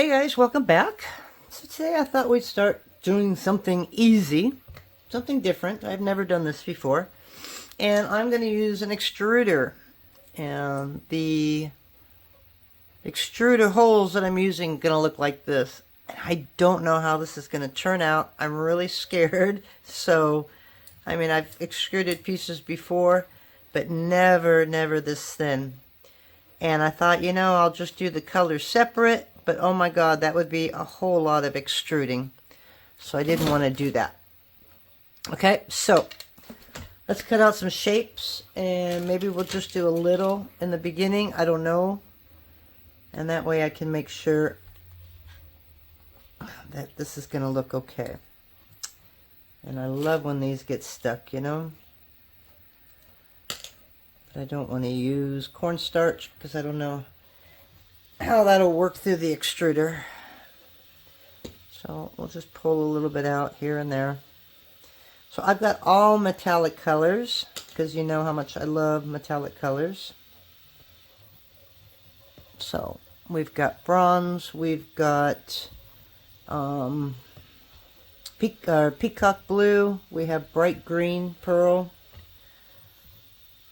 Hey guys, welcome back. So today I thought we'd start doing something easy, something different. I've never done this before. And I'm going to use an extruder. And the extruder holes that I'm using are going to look like this. And I don't know how this is going to turn out. I'm really scared. So, I mean, I've extruded pieces before, but never this thin. And I thought, you know, I'll just do the colors separate. But oh my god, that would be a whole lot of extruding. So I didn't want to do that. Okay, so let's cut out some shapes. And maybe we'll just do a little in the beginning. I don't know. And that way I can make sure that this is going to look okay. And I love when these get stuck, you know. But I don't want to use cornstarch because I don't know how that'll work through the extruder. So we'll just pull a little bit out here and there. So I've got all metallic colors because you know how much I love metallic colors. So we've got bronze, we've got peacock blue, we have bright green pearl,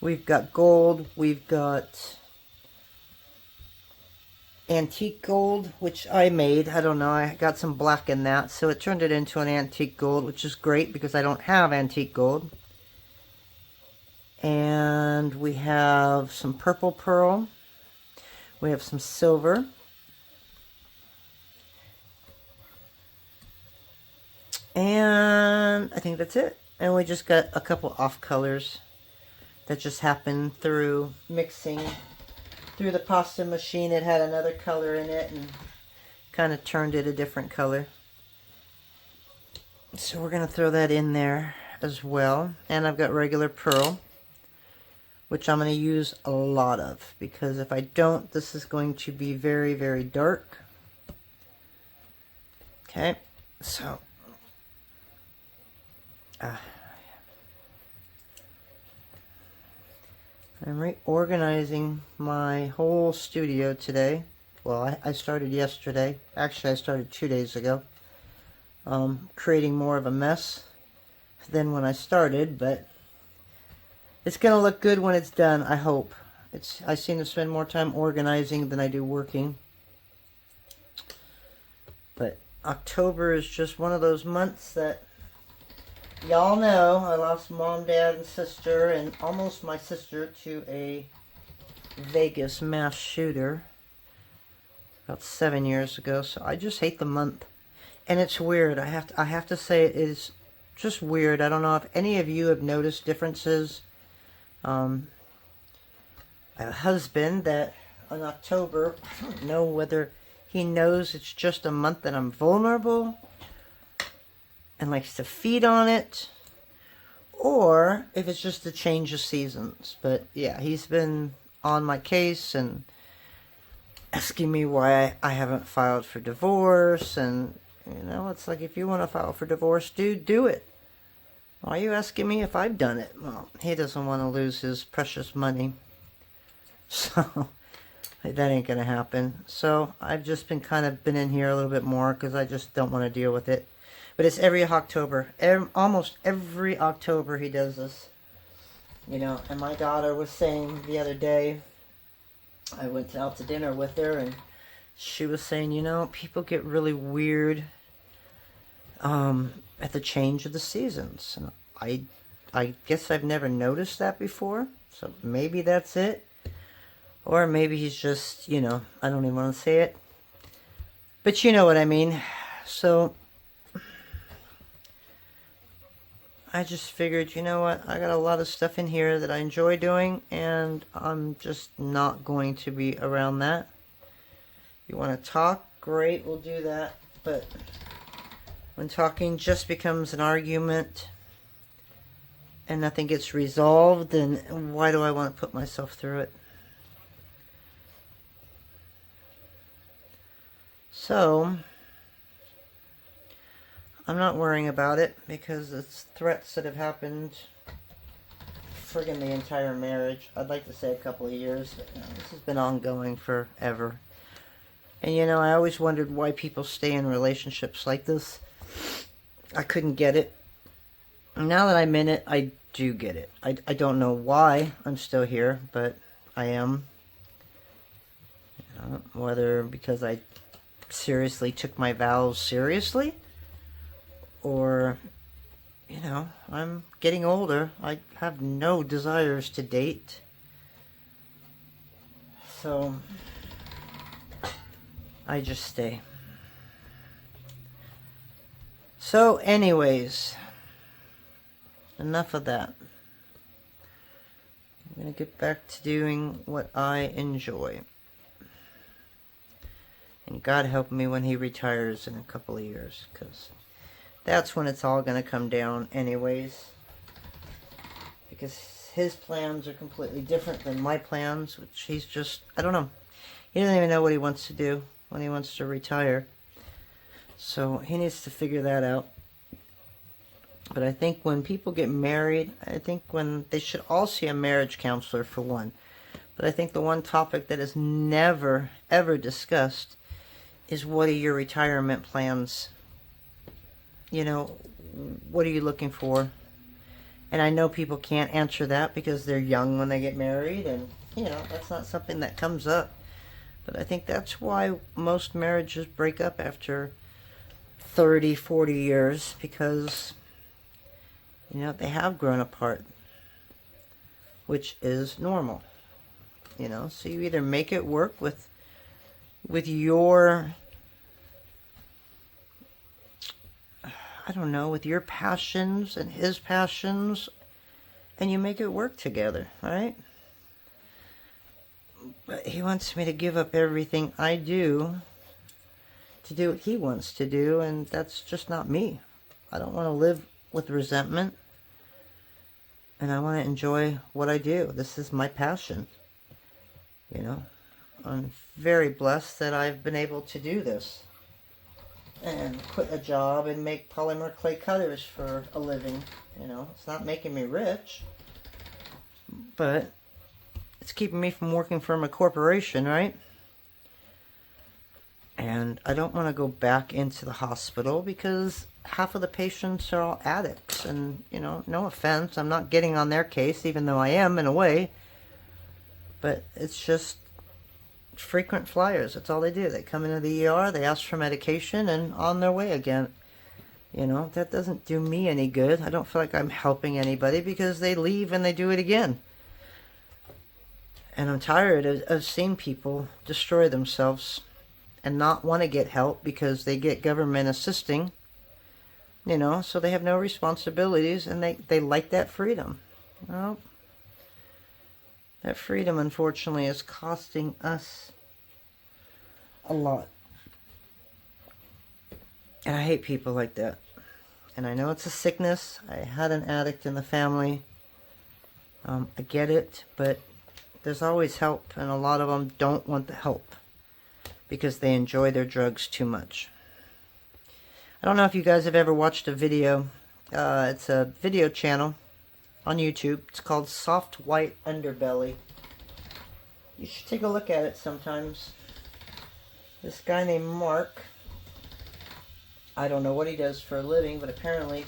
we've got gold, we've got antique gold, which I made. I don't know, I got some black in that, so it turned it into an antique gold, which is great because I don't have antique gold. And we have some purple pearl, we have some silver, and I think that's it. And we just got a couple off colors that just happened through mixing through the pasta machine. It had another color in it and kind of turned it a different color. So we're going to throw that in there as well. And I've got regular pearl, which I'm going to use a lot of, because if I don't, this is going to be very dark. Okay, so I'm reorganizing my whole studio today. Well, I started yesterday. Actually, I started 2 days ago. Creating more of a mess than when I started, but it's going to look good when it's done, I hope. I seem to spend more time organizing than I do working. But October is just one of those months that y'all know. I lost mom, dad, and sister, and almost my sister to a Vegas mass shooter about 7 years ago. So I just hate the month, and it's weird. I have to say it is just weird. I don't know if any of you have noticed differences. I have a husband that in October, I don't know whether he knows it's just a month that I'm vulnerable and likes to feed on it, or if it's just a change of seasons. But yeah, he's been on my case and asking me why I haven't filed for divorce. And you know, it's like, if you want to file for divorce, dude, do it. Why are you asking me if I've done it? Well, he doesn't want to lose his precious money, so that ain't gonna happen. So I've just been been in here a little bit more because I just don't want to deal with it. But it's every October. Almost every October he does this. You know, and my daughter was saying the other day, I went out to dinner with her, and she was saying, you know, people get really weird at the change of the seasons. And I guess I've never noticed that before. So maybe that's it. Or maybe he's just, you know, I don't even want to say it. But you know what I mean. So I just figured, you know what, I got a lot of stuff in here that I enjoy doing, and I'm just not going to be around that. You want to talk? Great, we'll do that. But when talking just becomes an argument and nothing gets resolved, then why do I want to put myself through it? So I'm not worrying about it because it's threats that have happened friggin' the entire marriage. I'd like to say a couple of years, but this has been ongoing forever. And you know, I always wondered why people stay in relationships like this. I couldn't get it. Now that I'm in it, I do get it. I don't know why I'm still here, but I am. Whether because I seriously took my vows seriously, or, you know, I'm getting older. I have no desires to date. So I just stay. So anyways, enough of that. I'm going to get back to doing what I enjoy. And God help me when he retires in a couple of years, because that's when it's all going to come down anyways. Because his plans are completely different than my plans, which he's just, I don't know. He doesn't even know what he wants to do when he wants to retire. So he needs to figure that out. But I think when people get married, I think when they should all see a marriage counselor for one. But I think the one topic that is never, ever discussed is, what are your retirement plans? You know, what are you looking for? And I know people can't answer that because they're young when they get married, and, you know, that's not something that comes up. But I think that's why most marriages break up after 30, 40 years, because, you know, they have grown apart, which is normal. You know, so you either make it work with your, I don't know, with your passions and his passions, and you make it work together, right? But he wants me to give up everything I do to do what he wants to do, and that's just not me. I don't want to live with resentment, and I want to enjoy what I do. This is my passion. You know, I'm very blessed that I've been able to do this and quit a job and make polymer clay cutters for a living. You know, it's not making me rich, but it's keeping me from working for a corporation, right? And I don't want to go back into the hospital because half of the patients are all addicts. And, you know, no offense, I'm not getting on their case, even though I am in a way. But it's just frequent flyers. That's all they do. They come into the ER, they ask for medication, and on their way again. You know, that doesn't do me any good. I don't feel like I'm helping anybody because they leave and they do it again. And I'm tired of seeing people destroy themselves and not want to get help because they get government assisting, you know, so they have no responsibilities, and they like that freedom. Well, that freedom, unfortunately, is costing us a lot. And I hate people like that. And I know it's a sickness. I had an addict in the family. I get it, but there's always help, and a lot of them don't want the help because they enjoy their drugs too much. I don't know if you guys have ever watched a video. It's a video channel on YouTube. It's called Soft White Underbelly. You should take a look at it sometimes. This guy named Mark, I don't know what he does for a living, but apparently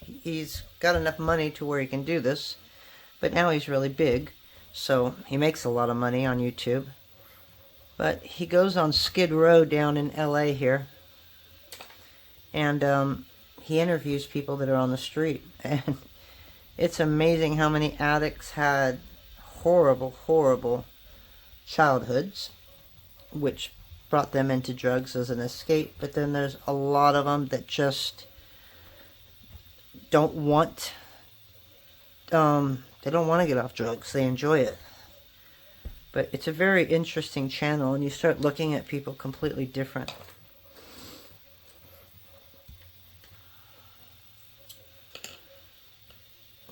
he's got enough money to where he can do this. But now he's really big, so he makes a lot of money on YouTube. But he goes on Skid Row down in LA here, and he interviews people that are on the street. And it's amazing how many addicts had horrible, horrible childhoods, which brought them into drugs as an escape. But then there's a lot of them that just don't want, they don't want to get off drugs. They enjoy it. But it's a very interesting channel, and you start looking at people completely different.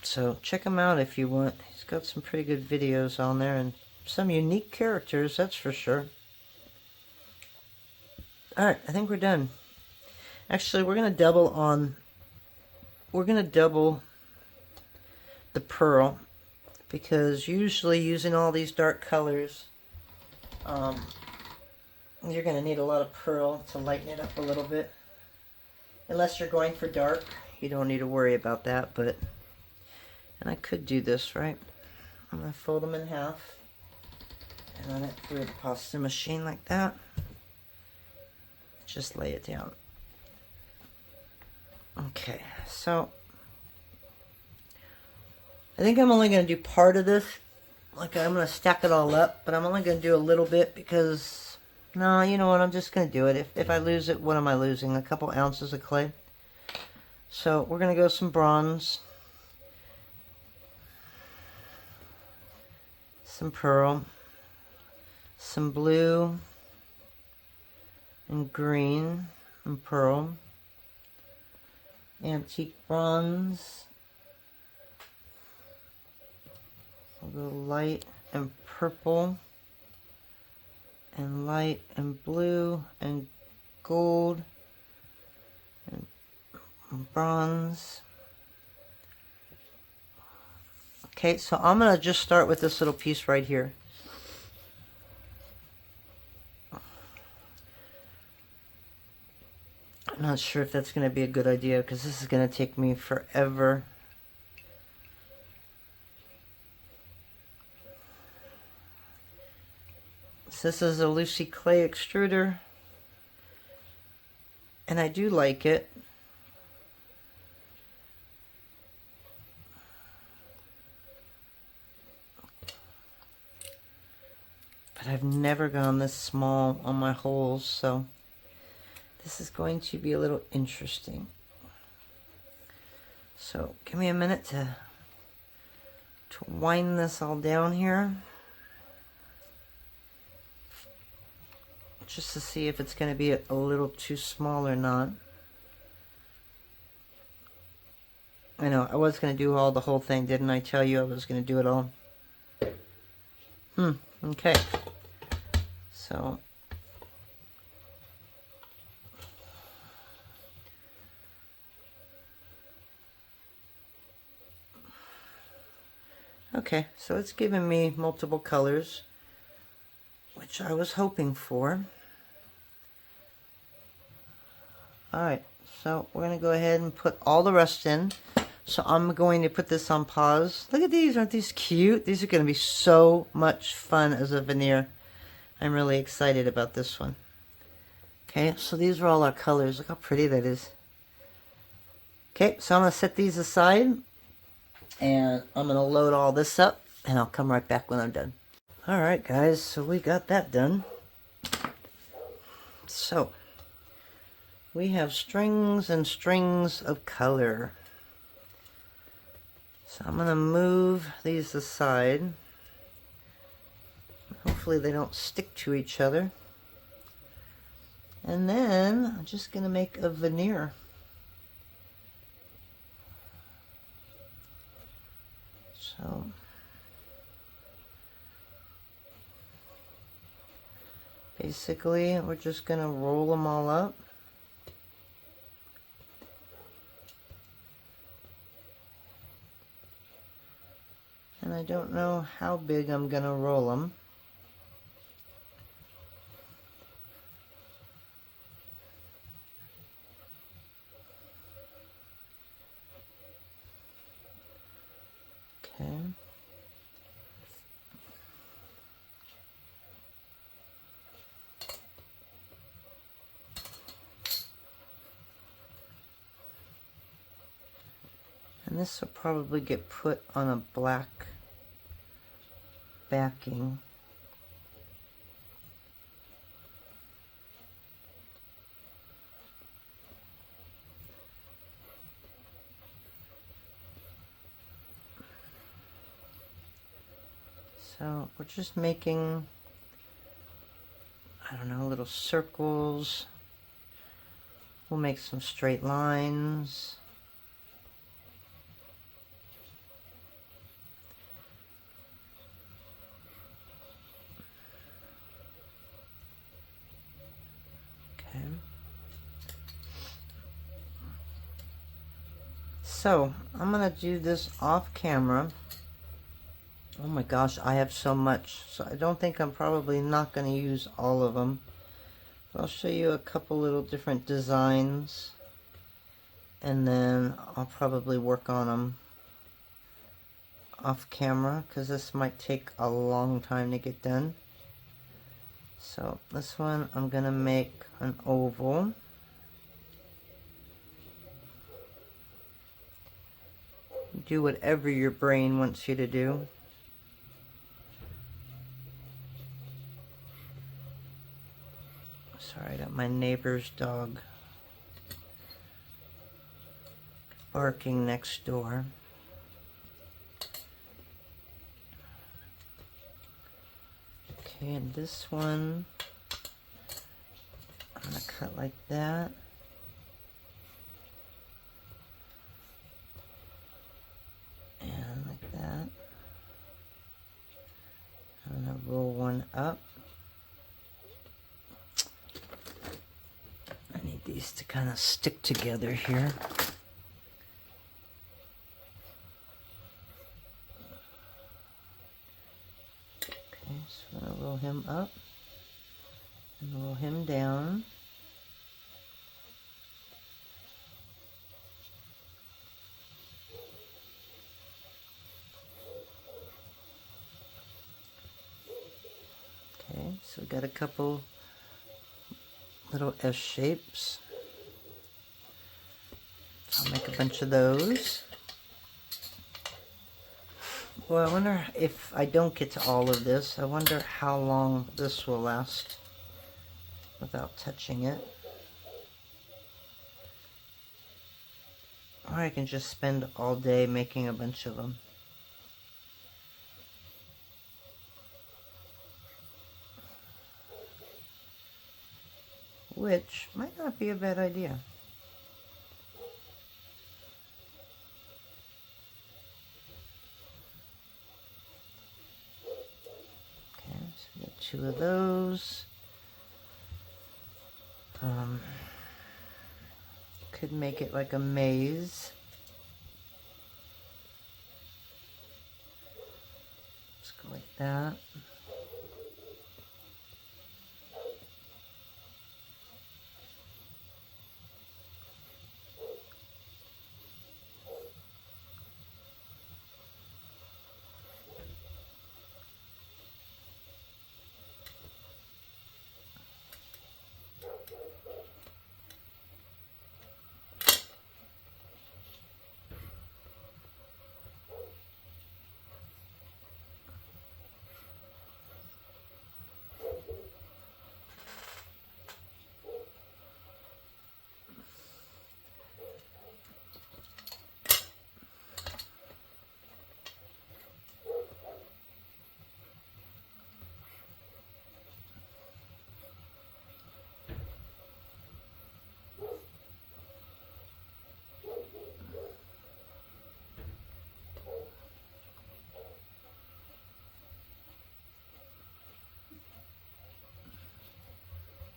So check him out if you want. He's got some pretty good videos on there, and some unique characters, that's for sure. Alright, I think we're done. Actually, we're going to double the pearl, because usually using all these dark colors, You're going to need a lot of pearl to lighten it up a little bit. Unless you're going for dark, you don't need to worry about that, but... And I could do this, right? I'm going to fold them in half. And run it through the pasta machine like that. Just lay it down. Okay, so... I think I'm only going to do part of this. Like, I'm going to stack it all up, but I'm only going to do a little bit because... No, you know what, I'm just going to do it. If I lose it, what am I losing? A couple ounces of clay. So, we're going to go some bronze. Some pearl. Some blue. And green. And pearl. Antique bronze. A little light and purple. And light and blue and gold and bronze. Okay, so I'm going to just start with this little piece right here. I'm not sure if that's going to be a good idea because this is going to take me forever. This is a Lucy Clay Extruder, and I do like it. But I've never gone this small on my holes, so this is going to be a little interesting. So give me a minute to wind this all down here. Just to see if it's going to be a little too small or not. I know, I was going to do the whole thing, didn't I tell you I was going to do it all? Okay. So. Okay, so it's giving me multiple colors, which I was hoping for. Alright, so we're going to go ahead and put all the rest in. So I'm going to put this on pause. Look at these, aren't these cute? These are going to be so much fun as a veneer. I'm really excited about this one. Okay, so these are all our colors. Look how pretty that is. Okay, so I'm going to set these aside. And I'm going to load all this up. And I'll come right back when I'm done. Alright guys, so we got that done. So, we have strings and strings of color. So I'm going to move these aside. Hopefully they don't stick to each other. And then I'm just going to make a veneer. So basically we're just going to roll them all up. And I don't know how big I'm going to roll them. Okay. And this will probably get put on a black backing. So we're just making, I don't know, little circles. We'll make some straight lines. So, I'm going to do this off camera. Oh my gosh, I have so much. So I don't think I'm probably not going to use all of them. I'll show you a couple little different designs, and then I'll probably work on them off camera because this might take a long time to get done. So this one I'm gonna make an oval. Do whatever your brain wants you to do. Sorry, I got my neighbor's dog barking next door. Okay, and this one I'm gonna cut like that. And like that. I'm gonna roll one up. I need these to kind of stick together here. Okay, so I'm gonna roll him up and roll him down. Okay, so we got a couple little S shapes. I'll make a bunch of those. Well, I wonder if I don't get to all of this, I wonder how long this will last without touching it. Or I can just spend all day making a bunch of them. Which might not be a bad idea. Okay, so we got two of those. Could make it like a maze. Let's go like that.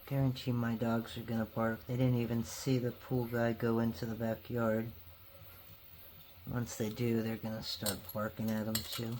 Guarantee my dogs are gonna bark. They didn't even see the pool guy go into the backyard. Once they do, they're gonna start barking at him too.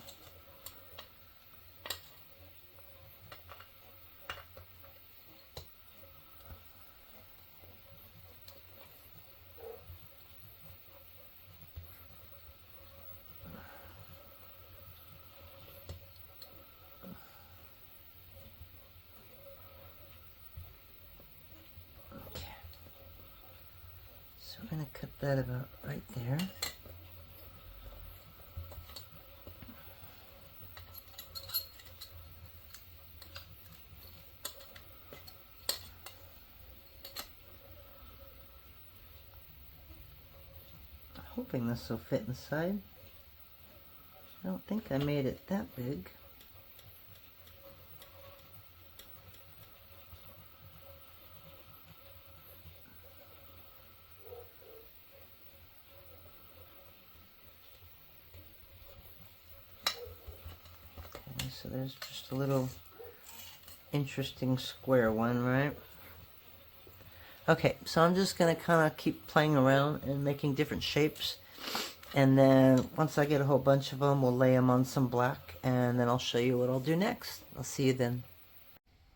I'm going to cut that about right there. I'm hoping this will fit inside. I don't think I made it that big. So there's just a little interesting square one, right? Okay, so I'm just going to kind of keep playing around and making different shapes. And then once I get a whole bunch of them, we'll lay them on some black. And then I'll show you what I'll do next. I'll see you then.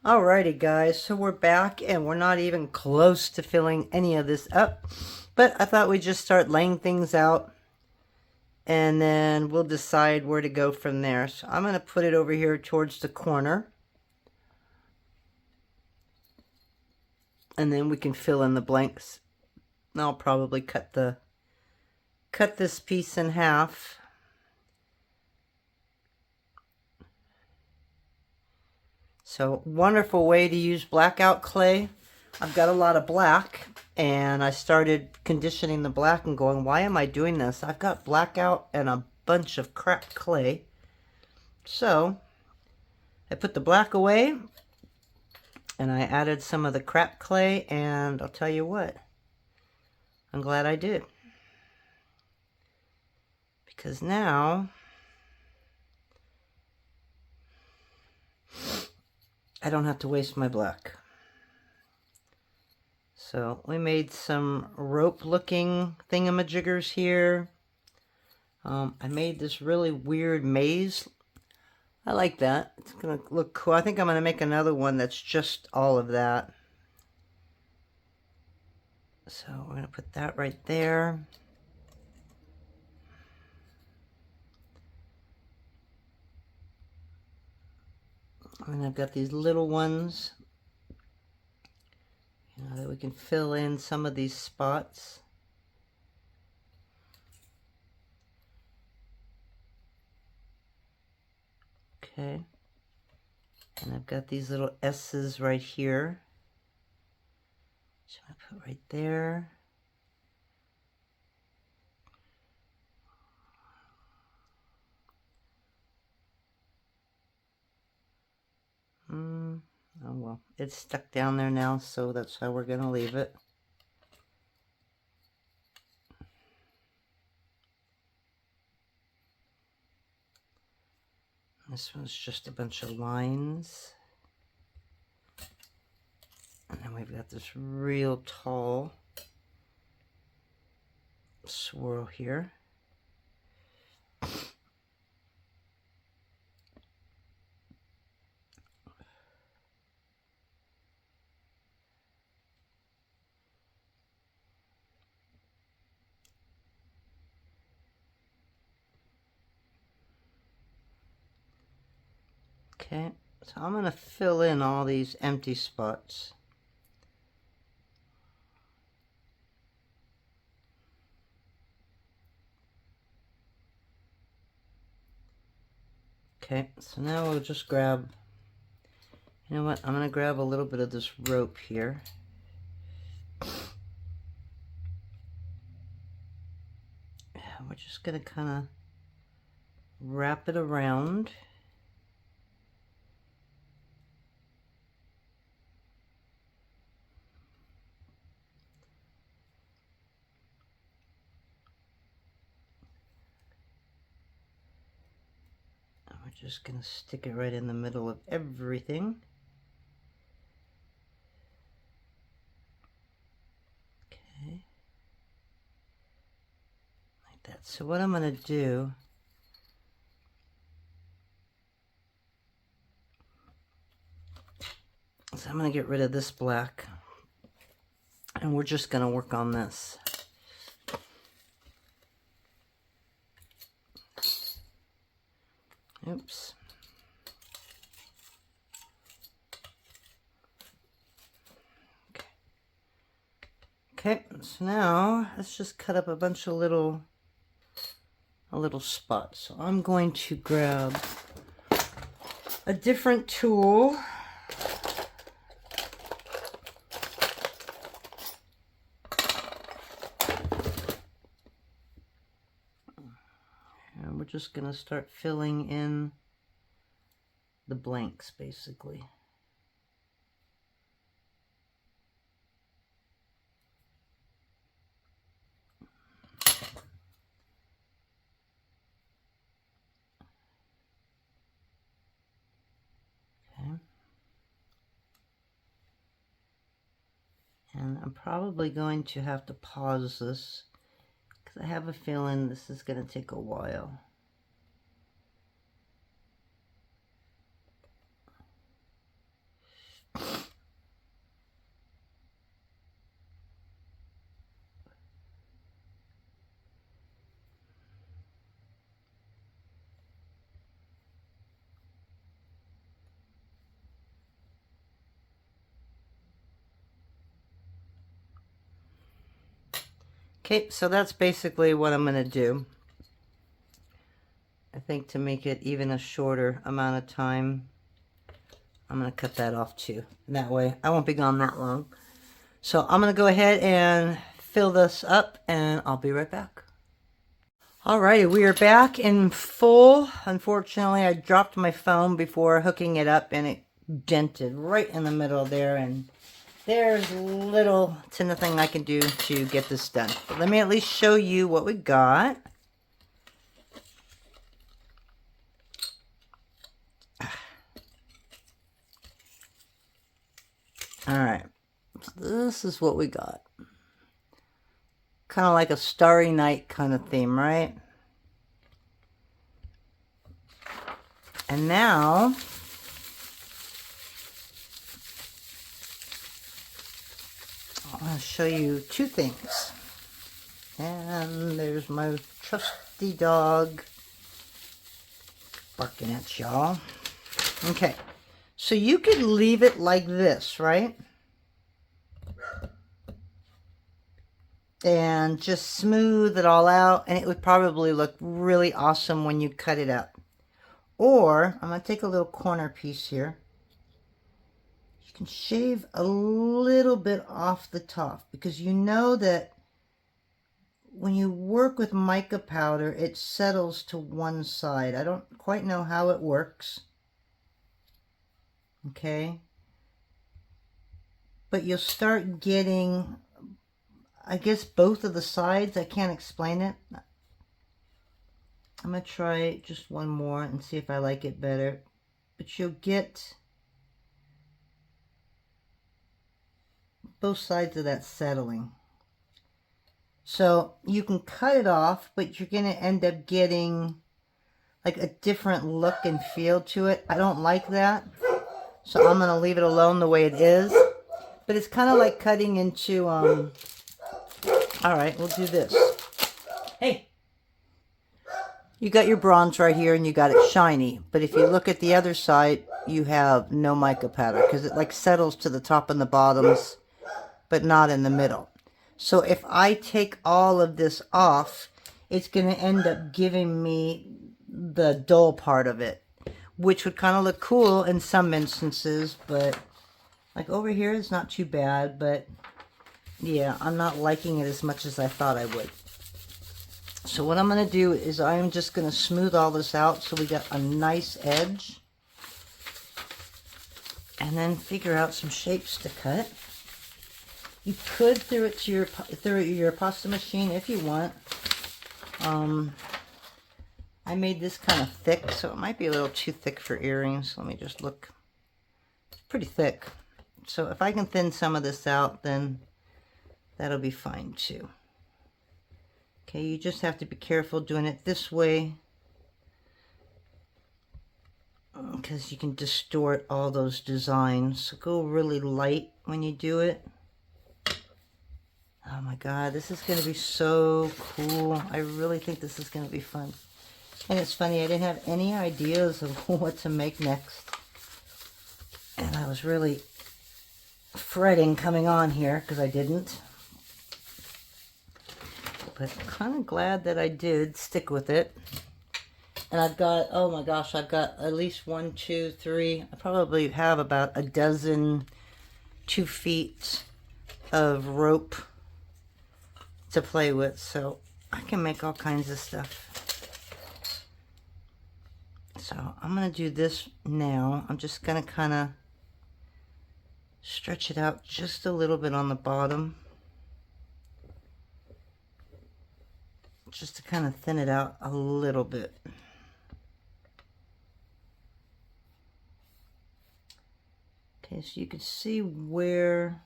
Alrighty guys, so we're back and we're not even close to filling any of this up, but I thought we'd just start laying things out and then we'll decide where to go from there. So I'm going to put it over here towards the corner and then we can fill in the blanks. I'll probably cut this piece in half. So, wonderful way to use blackout clay. I've got a lot of black, and I started conditioning the black and going, why am I doing this? I've got blackout and a bunch of cracked clay. So, I put the black away, and I added some of the cracked clay, and I'll tell you what, I'm glad I did. Because now, I don't have to waste my black. So we made some rope looking thingamajiggers here. I made this really weird maze. I like that. It's gonna look cool. I think I'm gonna make another one that's just all of that. So we're gonna put that right there. And I've got these little ones, that we can fill in some of these spots. Okay. And I've got these little S's right here. So I put right there. Oh well, it's stuck down there now, so that's how we're gonna leave it. This one's just a bunch of lines. And then we've got this real tall swirl here. Okay, so I'm going to fill in all these empty spots. Okay, so now we'll just grab, you know what, I'm going to grab a little bit of this rope here. And we're just going to kind of wrap it around. We're just going to stick it right in the middle of everything. Okay. Like that. So what I'm going to do is I'm going to get rid of this black. And we're just going to work on this. Oops. Okay, so now let's just cut up a bunch of little spots. So I'm going to grab a different tool. And we're just going to start filling in the blanks, basically. And I'm probably going to have to pause this because I have a feeling this is going to take a while. Okay, so that's basically what I'm going to do. I think to make it even a shorter amount of time, I'm going to cut that off too. That way I won't be gone that long. So I'm going to go ahead and fill this up and I'll be right back. Alrighty, we are back in full. Unfortunately, I dropped my phone before hooking it up and it dented right in the middle there, and there's little to nothing I can do to get this done. But let me at least show you what we got. Alright, so this is what we got. Kind of like a Starry Night kind of theme, right? And now, I want to show you two things. And there's my trusty dog barking at y'all. Okay, so you could leave it like this, right? And just smooth it all out, and it would probably look really awesome when you cut it up. Or, I'm going to take a little corner piece here. You can shave a little bit off the top, because you know that when you work with mica powder, it settles to one side. I don't quite know how it works. Okay? But you'll start getting, I guess, both of the sides. I can't explain it. I'm going to try just one more and see if I like it better. But you'll get both sides of that settling. So you can cut it off, but you're going to end up getting like a different look and feel to it. I don't like that. So I'm going to leave it alone the way it is. But it's kind of like cutting into, all right, we'll do this. Hey! You got your bronze right here and you got it shiny. But if you look at the other side, you have no mica powder because it like settles to the top and the bottoms, but not in the middle. So if I take all of this off, it's going to end up giving me the dull part of it, which would kind of look cool in some instances, but like over here it's not too bad, but yeah, I'm not liking it as much as I thought I would. So what I'm going to do is I'm just going to smooth all this out so we got a nice edge. And then figure out some shapes to cut. You could throw it to your pasta machine if you want. I made this kind of thick, so it might be a little too thick for earrings. Let me just look. It's pretty thick. So if I can thin some of this out, then that'll be fine too. Okay, you just have to be careful doing it this way because you can distort all those designs. So go really light when you do it. Oh my god, this is going to be so cool. I really think this is going to be fun. And it's funny, I didn't have any ideas of what to make next. And I was really fretting coming on here because I didn't. But I'm kind of glad that I did stick with it. And I've got, oh my gosh, I've got at least 1, 2, 3. I probably have about a dozen 2 feet of rope to play with. So I can make all kinds of stuff. So I'm going to do this now. I'm just going to kind of stretch it out just a little bit on the bottom. Just to kind of thin it out a little bit. Okay, so you can see where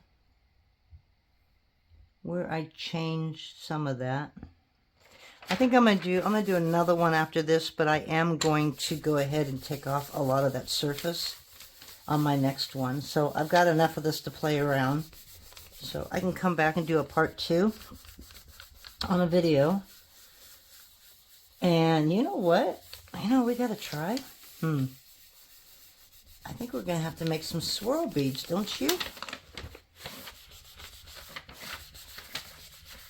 I changed some of that. I think I'm gonna do another one after this, but I am going to go ahead and take off a lot of that surface on my next one. So I've got enough of this to play around. So I can come back and do a part 2 on a video. And you know what? You know, we gotta try. I think we're gonna have to make some swirl beads, don't you?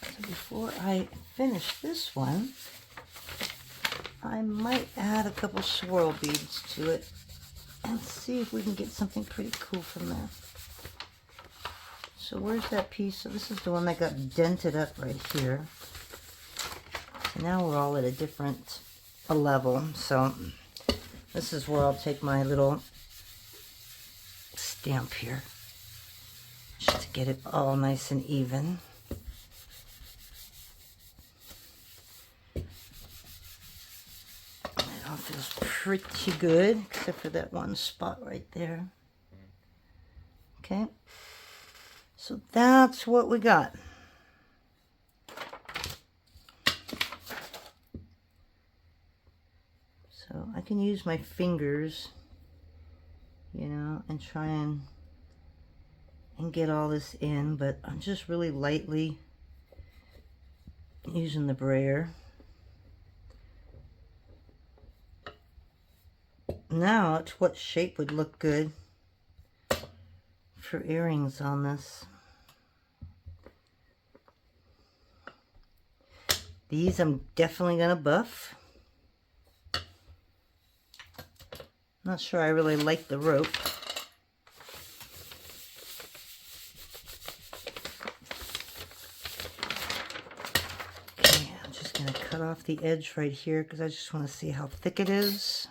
So So before I finish this one, I might add a couple swirl beads to it and see if we can get something pretty cool from there. So where's that piece? So this is the one that got dented up right here. So now we're all at a different level. So this is where I'll take my little stamp here just to get it all nice and even. It all feels pretty good, except for that one spot right there. Okay, so that's what we got. So I can use my fingers, you know, and try and get all this in, but I'm just really lightly using the brayer. Now, it's what shape would look good for earrings on this. These I'm definitely gonna buff. Not sure I really like the rope. Okay, I'm just gonna cut off the edge right here because I just want to see how thick it is.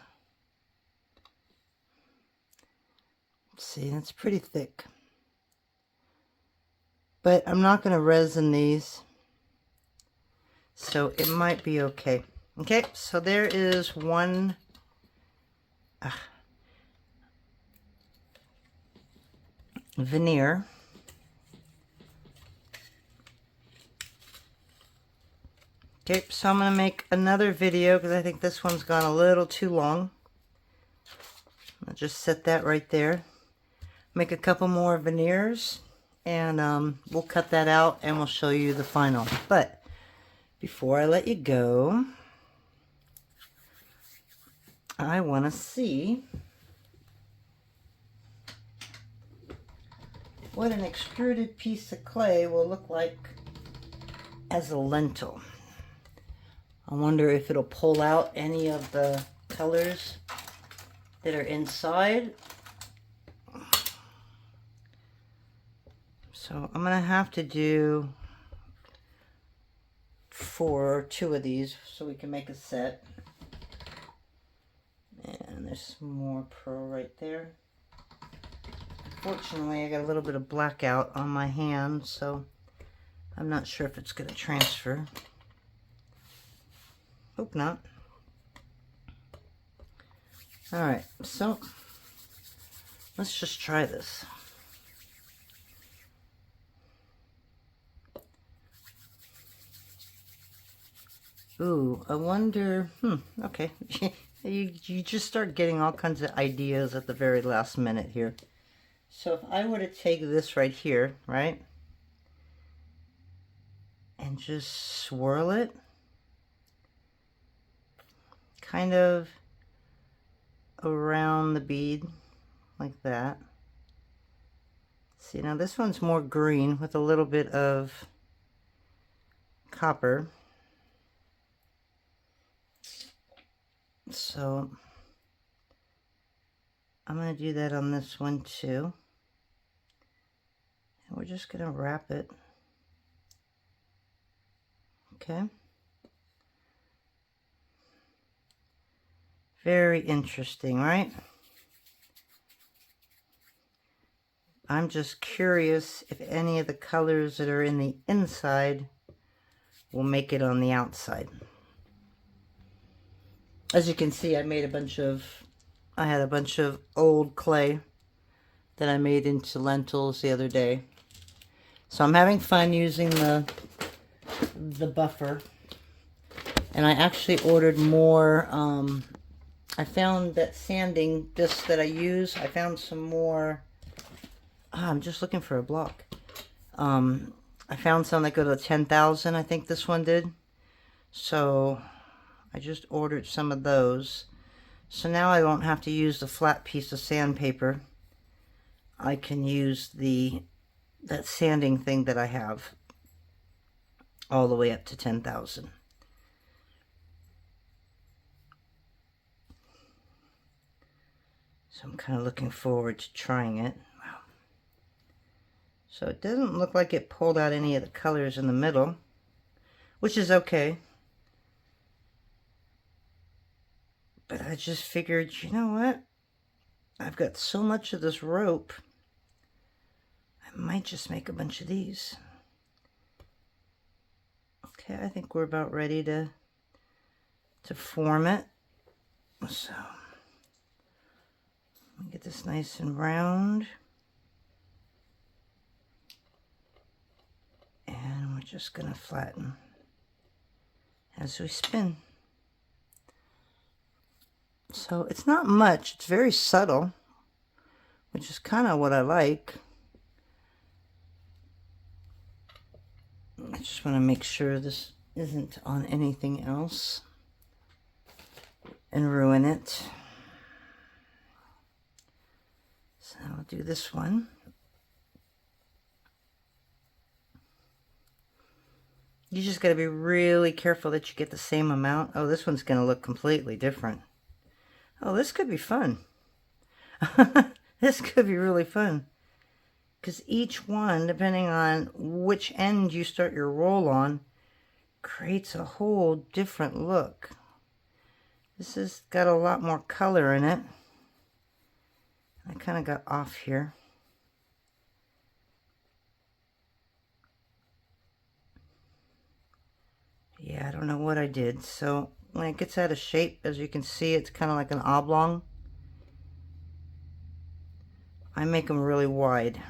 See, that's pretty thick. But I'm not going to resin these, so it might be okay. Okay, so there is one veneer. Okay, so I'm going to make another video because I think this one's gone a little too long. I'll just set that right there. Make a couple more veneers, and we'll cut that out and we'll show you the final. But before I let you go, I want to see what an extruded piece of clay will look like as a lentil. I wonder if it'll pull out any of the colors that are inside. So I'm going to have to do 2 of these so we can make a set. And there's some more pearl right there. Unfortunately, I got a little bit of blackout on my hand, so I'm not sure if it's going to transfer. Hope not. Alright, so let's just try this. Ooh, I wonder, okay. you just start getting all kinds of ideas at the very last minute here. So if I were to take this right here, right, and just swirl it, kind of around the bead, like that. See, now this one's more green with a little bit of copper. So I'm going to do that on this one too. And we're just going to wrap it. Okay. Very interesting, right? I'm just curious if any of the colors that are in the inside will make it on the outside. As you can see, I had a bunch of old clay that I made into lentils the other day. So I'm having fun using the buffer. And I actually ordered more. I found that sanding disc that I use. I found some more. I'm just looking for a block. I found some that go to 10,000. I think this one did. So I just ordered some of those. So now I won't have to use the flat piece of sandpaper. I can use that sanding thing that I have. all the way up to 10,000. So I'm kind of looking forward to trying it. Wow. So it doesn't look like it pulled out any of the colors in the middle, which is okay. But I just figured, you know what? I've got so much of this rope, I might just make a bunch of these. Okay, I think we're about ready to form it. So let me get this nice and round. And we're just going to flatten as we spin. So it's not much, it's very subtle, which is kind of what I like. I just want to make sure this isn't on anything else and ruin it. So I'll do this one. You just got to be really careful that you get the same amount. Oh, this one's going to look completely different. Oh, this could be fun. This could be really fun. Because each one, depending on which end you start your roll on, creates a whole different look. This has got a lot more color in it. I kind of got off here. Yeah, I don't know what I did. So when it gets out of shape, as you can see, it's kind of like an oblong. I make them really wide.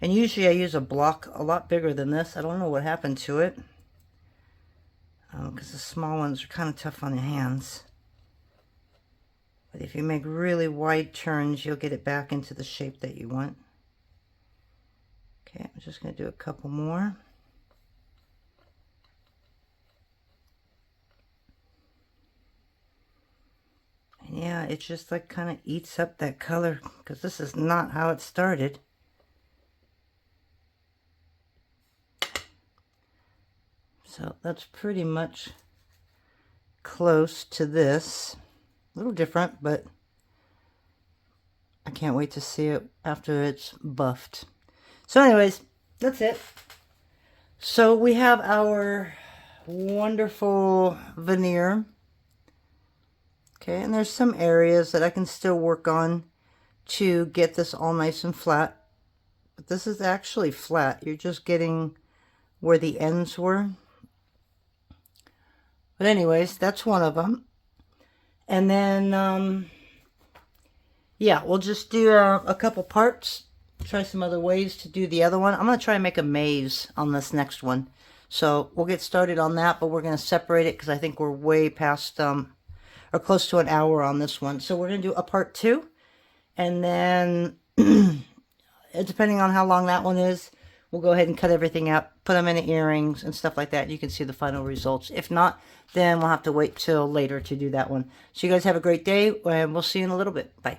And usually I use a block a lot bigger than this. I don't know what happened to it. Because the small ones are kind of tough on the hands. But if you make really wide turns, you'll get it back into the shape that you want. Okay, I'm just going to do a couple more. And yeah, it just like kind of eats up that color, because this is not how it started. So that's pretty much close to this. A little different, but I can't wait to see it after it's buffed. So anyways, that's it. So we have our wonderful veneer. Okay, and there's some areas that I can still work on to get this all nice and flat. But this is actually flat. You're just getting where the ends were. But anyways, that's one of them. And then, yeah, we'll just do a couple parts. Try some other ways to do the other one. I'm going to try and make a maze on this next one. So we'll get started on that, but we're going to separate it because I think we're way past, or close to an hour on this one. So we're going to do a part 2. And then, depending on how long that one is, we'll go ahead and cut everything out, put them in the earrings and stuff like that. You can see the final results. If not, then we'll have to wait till later to do that one. So you guys have a great day, and we'll see you in a little bit. Bye.